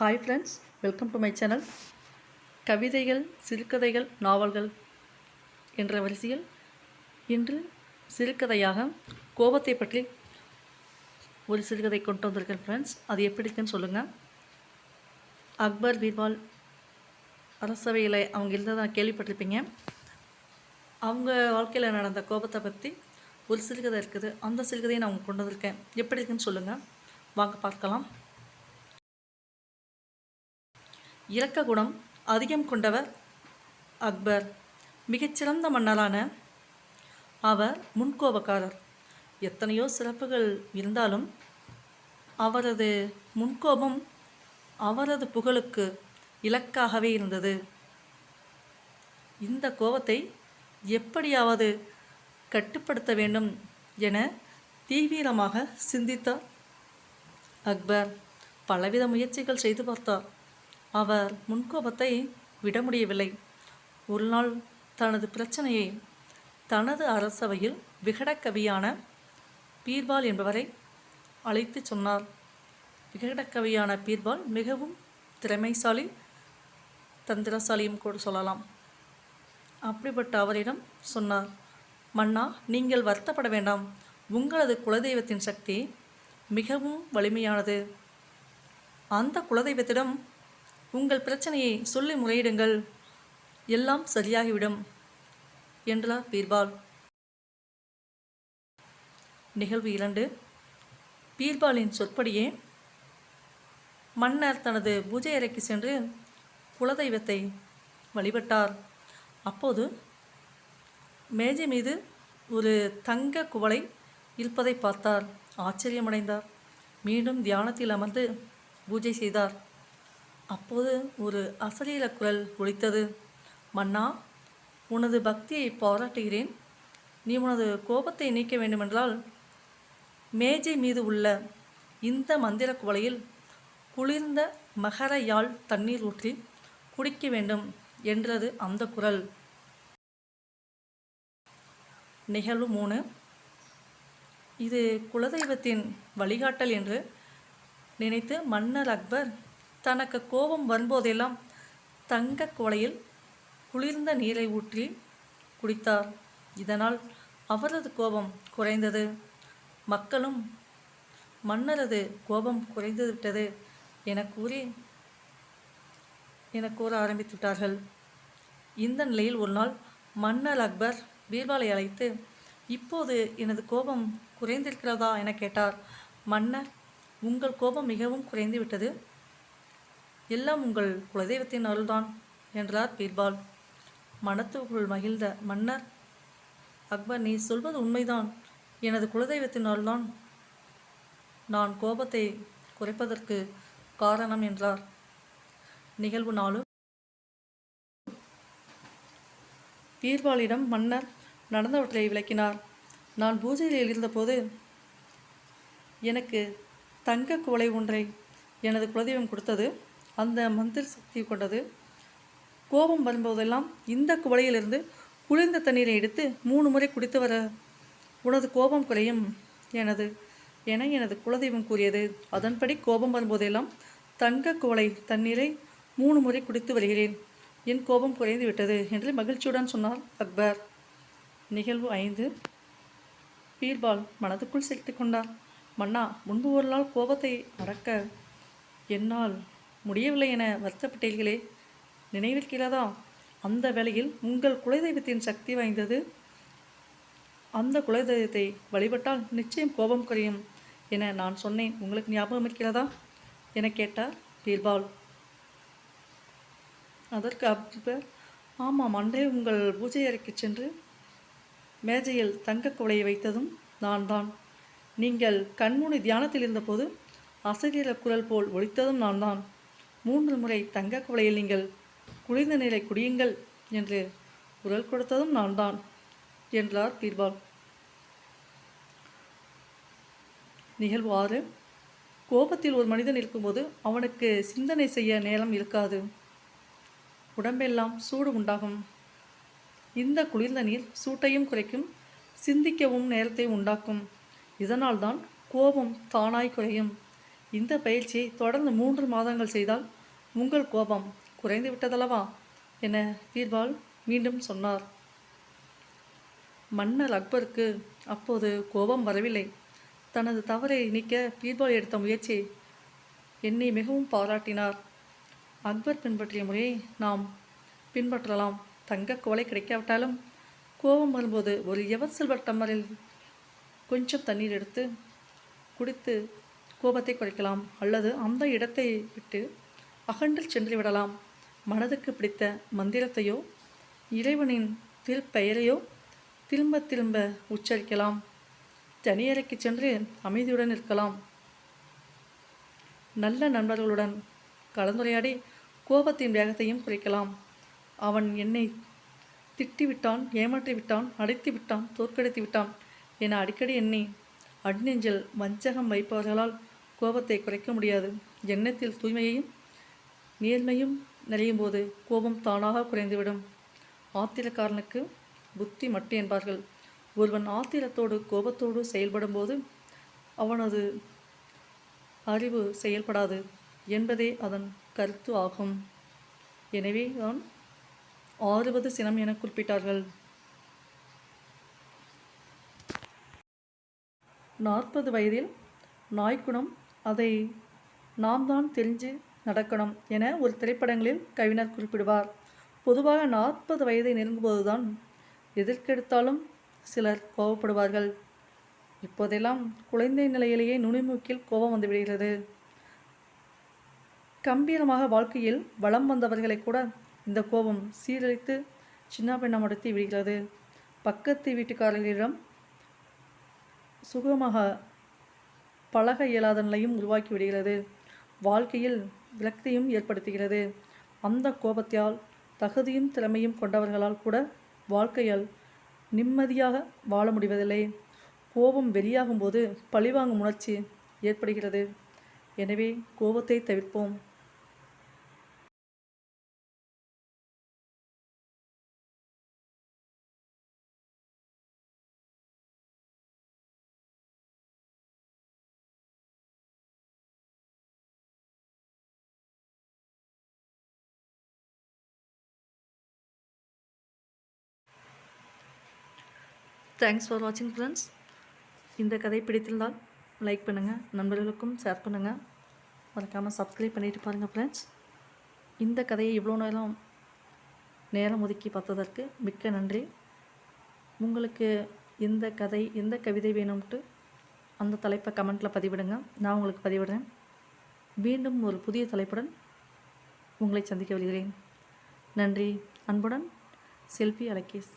Hi friends, welcome to my channel. கவிதைகள், சிறுகதைகள், நாவல்கள் என்ற வரிசையில் இன்று சிறுகதையாக கோபத்தை பற்றி ஒரு சிறுகதை கொண்டு வந்திருக்கேன் ஃப்ரெண்ட்ஸ். அது எப்படி இருக்குன்னு சொல்லுங்கள். அக்பர் பீர்பால் அரசவையில் அவங்க இருந்ததை கேள்விப்பட்டிருப்பீங்க. அவங்க வாழ்க்கையில் நடந்த கோபத்தை பற்றி ஒரு சிறுகதை இருக்குது. அந்த சிறுகதையை நான் அவங்க கொண்டு வந்திருக்கேன். எப்படி இருக்குன்னு சொல்லுங்கள். வாங்க பார்க்கலாம். இரக்க குணம் அதிகம் கொண்டவர் அக்பர். மிகச்சிறந்த மன்னரான அவர் முன்கோபக்காரர். எத்தனையோ சிறப்புகள் இருந்தாலும் அவரது முன்கோபம் அவரது புகழுக்கு இலக்காகவே இருந்தது. இந்த கோபத்தை எப்படியாவது கட்டுப்படுத்த வேண்டும் என தீவிரமாக சிந்தித்தார் அக்பர். பலவித முயற்சிகள் செய்து பார்த்தார். அவர் முன்கோபத்தை விட முடியவில்லை. ஒரு நாள் தனது பிரச்சனையை தனது அரசவையில் விகடக்கவியான பீர்பால் என்பவரை அழைத்து சொன்னார். விகடக்கவியான பீர்பால் மிகவும் திறமைசாலி, தந்திரசாலியும் கூட சொல்லலாம். அப்படிப்பட்ட அவரிடம் சொன்னார், மன்னா, நீங்கள் வருத்தப்பட வேண்டாம். உங்களது குலதெய்வத்தின் சக்தி மிகவும் வலிமையானது. அந்த குலதெய்வத்திடம் உங்கள் பிரச்சனையை சொல்லி முறையிடுங்கள், எல்லாம் சரியாகிவிடும் என்றார் பீர்பால். நிகழ்வு 2. பீர்பாலின் சொற்படியே மன்னர் தனது பூஜை அறைக்கு சென்று குலதெய்வத்தை வழிபட்டார். அப்போது மேஜை மீது ஒரு தங்க குவளை இருப்பதை பார்த்தார். ஆச்சரியமடைந்தார். மீண்டும் தியானத்தில் அமர்ந்து பூஜை செய்தார். அப்போது ஒரு அசரீர குரல் ஒலித்தது. மன்னா, உனது பக்தியை பாராட்டுகிறேன். நீ உனது கோபத்தை நீக்க வேண்டுமென்றால் மேஜை மீது உள்ள இந்த மந்திர குவளையில் குளிர்ந்த மகர யாழ் தண்ணீர் ஊற்றி குடிக்க வேண்டும் என்றது அந்த குரல். நிகழ்வு 3. இது குலதெய்வத்தின் வழிகாட்டல் என்று நினைத்து மன்னர் அக்பர் தனக்கு கோபம் வரும்போதெல்லாம் தங்க குவளையில் குளிர்ந்த நீரை ஊற்றி குடித்தார். இதனால் அவரது கோபம் குறைந்தது. மக்களும் மன்னரது கோபம் குறைந்துவிட்டது என கூற ஆரம்பித்துவிட்டார்கள். இந்த நிலையில் ஒரு நாள் மன்னர் அக்பர் பீர்பாலை அழைத்து, இப்போது எனது கோபம் குறைந்திருக்கிறதா என கேட்டார். மன்னர், உங்கள் கோபம் மிகவும் குறைந்துவிட்டது. எல்லாம் உங்கள் குலதெய்வத்தின் அருள்தான் என்றார் பீர்பால். மனத்துக்குள் மகிழ்ந்த மன்னர், அக்பர், நீ சொல்வது உண்மைதான். எனது குலதெய்வத்தின் அருள்தான் நான் கோபத்தை குறைப்பதற்கு காரணம் என்றார். நிகழ்வு 4. பீர்பாலிடம் மன்னர் நடந்தவற்றை விளக்கினார். நான் பூஜையில் இருந்தபோது எனக்கு தங்க குவளை ஒன்றை எனது குலதெய்வம் கொடுத்தது. அந்த மந்திர சக்தி கொண்டது. கோபம் வரும்போதெல்லாம் இந்த குவளையிலிருந்து குளிர்ந்த தண்ணீரை எடுத்து 3 முறை குடித்து வர உனது கோபம் குறையும் என எனது குலதெய்வம் கூறியது. அதன்படி கோபம் வரும்போதெல்லாம் தங்க குவளை தண்ணீரை 3 முறை குடித்து வருகிறேன். என் கோபம் குறைந்து விட்டது என்று மகிழ்ச்சியுடன் சொன்னார் அக்பர். நிகழ்வு 5. பீர்பால் மனதுக்குள் சிரித்து கொண்டார். மன்னா, முன்பு ஒரு நாள் கோபத்தை அடக்க என்னால் முடியவில்லை என வருத்தப்பட்டீர்களே, நினைவிருக்கிறதா? அந்த வேளையில் உங்கள் குலதெய்வத்தின் சக்தி வாய்ந்தது. அந்த குலதெய்வத்தை வழிபட்டால் நிச்சயம் கோபம் குறையும் என நான் சொன்னேன். உங்களுக்கு ஞாபகம் இருக்கிறதா என கேட்டார் பீர்பால். அதற்கு அக்பர், ஆமாம், அன்றே உங்கள் பூஜை அறைக்கு சென்று மேஜையில் தங்க குவளையை வைத்ததும் நான் தான். நீங்கள் கண்மூடி தியானத்தில் இருந்தபோது அசரீர குரல் போல் ஒலித்ததும் நான் தான். 3 முறை தங்க குவளையில் நீங்கள் குளிர்ந்த நீரை குடியுங்கள் என்று குரல் கொடுத்ததும் நான் தான் என்றார் பீர்பால். நிகழ்வு 6. கோபத்தில் ஒரு மனிதன் இருக்கும்போது அவனுக்கு சிந்தனை செய்ய நேரம் இருக்காது. உடம்பெல்லாம் சூடு உண்டாகும். இந்த குளிர்ந்த நீர் சூட்டையும் குறைக்கும், சிந்திக்கவும் நேரத்தை உண்டாக்கும். இதனால்தான் கோபம் தானாய் குறையும் இந்த பயிற்சியை தொடர்ந்து 3 மாதங்கள் செய்தால் உங்கள் கோபம் குறைந்து விட்டதல்லவா என பீர்பால் மீண்டும் சொன்னார். மன்னர் அக்பருக்கு அப்போது கோபம் வரவில்லை. தனது தவறை நீக்க பீர்பால் எடுத்த முயற்சியை என்னை மிகவும் பாராட்டினார். அக்பர் பின்பற்றிய முறையை நாம் பின்பற்றலாம். தங்க குவளை கிடைக்காவிட்டாலும் கோபம் வரும்போது ஒரு எவர் சில்வர் டம்மரில் கொஞ்சம் தண்ணீர் எடுத்து குடித்து கோபத்தை குறைக்கலாம். அல்லது அந்த இடத்தை விட்டு அகன்றில் சென்று விடலாம். மனதுக்கு பிடித்த மந்திரத்தையோ இறைவனின் திருப்பெயரையோ திரும்ப திரும்ப உச்சரிக்கலாம். தனியறைக்கு சென்று அமைதியுடன் இருக்கலாம். நல்ல நண்பர்களுடன் கலந்துரையாடி கோபத்தின் வேகத்தையும் குறைக்கலாம். அவன் என்னை திட்டிவிட்டான், ஏமாற்றி விட்டான், அடைத்து விட்டான், தோற்கடித்து விட்டான் என அடிக்கடி எண்ணி அடிநெஞ்சில் வஞ்சகம் வைப்பவர்களால் கோபத்தை குறைக்க முடியாது. எண்ணத்தில் தூய்மையையும் நேர்மையும் நிறையும் போது கோபம் தானாக குறைந்துவிடும். ஆத்திரக்காரனுக்கு புத்தி மட்டு என்பார்கள். ஒருவன் ஆத்திரத்தோடு கோபத்தோடு செயல்படும் போது அவனது அறிவு செயல்படாது என்பதே அதன் கருத்து ஆகும். எனவே தான் 60 சினம் என குறிப்பிட்டார்கள். 40 வயதில் நாய்க்குணம், அதை நாம் தான் தெரிஞ்சு நடக்கணும் என ஒரு திரைப்படங்களில் கவிஞர் குறிப்பிடுவார். பொதுவாக 40 வயதை நெருங்கும்போதுதான் எதற்கெடுத்தாலும் சிலர் கோபப்படுவார்கள். இப்போதெல்லாம் குழந்தை நிலையிலேயே நுனிமூக்கில் கோபம் வந்துவிடுகிறது. கம்பீரமாக வாழ்க்கையில் வளம் வந்தவர்களை கூட இந்த கோபம் சீரழித்து சின்னாபின்னப்படுத்தி விடுகிறது. பக்கத்து வீட்டுக்காரர்களிடம் சுகமாக பழக இயலாத நிலையும் உருவாக்கி விடுகிறது. வாழ்க்கையில் விரக்தியும் ஏற்படுத்துகிறது. அந்த கோபத்தால் தகுதியும் திறமையும் கொண்டவர்களால் கூட வாழ்க்கையால் நிம்மதியாக வாழ முடிவதில்லை. கோபம் வெளியாகும் போது பழிவாங்கும் உணர்ச்சி ஏற்படுகிறது. எனவே கோபத்தை தவிர்ப்போம். தேங்க்ஸ் ஃபார் வாட்சிங் ஃப்ரெண்ட்ஸ். இந்த கதை பிடித்திருந்தால் லைக் பண்ணுங்கள், நண்பர்களுக்கும் ஷேர் பண்ணுங்கள், மறக்காமல் சப்ஸ்கிரைப் பண்ணிட்டு பாருங்கள் ஃப்ரெண்ட்ஸ். இந்த கதையை இவ்வளோ நேரம் ஒதுக்கி பார்த்ததற்கு மிக்க நன்றி. உங்களுக்கு எந்த கதை எந்த கவிதை வேணும்ட்டு அந்த தலைப்பை கமெண்ட்டில் பதிவிடுங்க, நான் உங்களுக்கு பதிவிடுறேன். மீண்டும் ஒரு புதிய தலைப்புடன் உங்களை சந்திக்க வருகிறேன். நன்றி. அன்புடன் செல்வி அலகேஷ்.